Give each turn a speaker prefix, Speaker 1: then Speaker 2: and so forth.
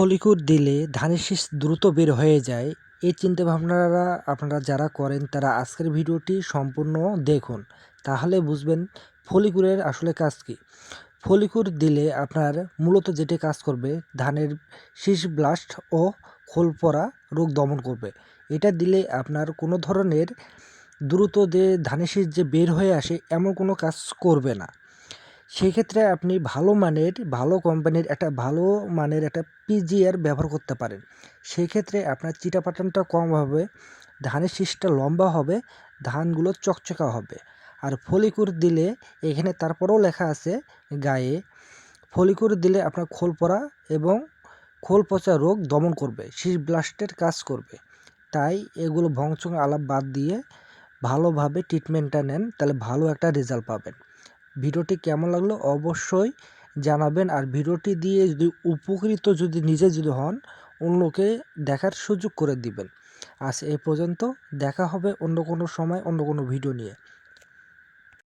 Speaker 1: ফলিকুর দিলে ধানের শীষ দ্রুত বের হয়ে যায়, এই চিন্তাভাবনারা আপনারা যারা করেন তারা আজকের ভিডিওটি সম্পূর্ণ দেখুন। তাহলে বুঝবেন ফলিকুরের আসলে কাজ কী। ফলিকুর দিলে আপনার মূলত যেটি কাজ করবে, ধানের শীষ ব্লাস্ট ও খোল পড়া রোগ দমন করবে। এটা দিলে আপনার কোনো ধরনের দ্রুত যে ধানের শীষ যে বের হয়ে আসে এমন কোনো কাজ করবে না। সেক্ষেত্রে আপনি ভালো কোম্পানির একটা পিজিআর ব্যবহার করতে পারেন। সেক্ষেত্রে আপনার চিটাপাটানটা কম হবে, ধানের শীষটা লম্বা হবে, ধানগুলো চকচকা হবে। আর ফলিকুর দিলে এখানে তারপরেও লেখা আছে গায়ে, ফলিকুর দিলে আপনার খোল পড়া এবং খোল পচা রোগ দমন করবে, শীষ ব্লাস্টের কাজ করবে। তাই এগুলো ভংচং আলাপ বাদ দিয়ে ভালোভাবে ট্রিটমেন্টটা নেন, তাহলে ভালো একটা রেজাল্ট পাবেন। ভিডিওটি কেমন লাগলো অবশ্যই জানাবেন। আর ভিডিওটি দিয়ে যদি উপকৃত নিজে হন, অন্যকে দেখার সুযোগ করে দিবেন। আজ এই পর্যন্ত, দেখা হবে অন্য কোনো সময় অন্য কোনো ভিডিও নিয়ে।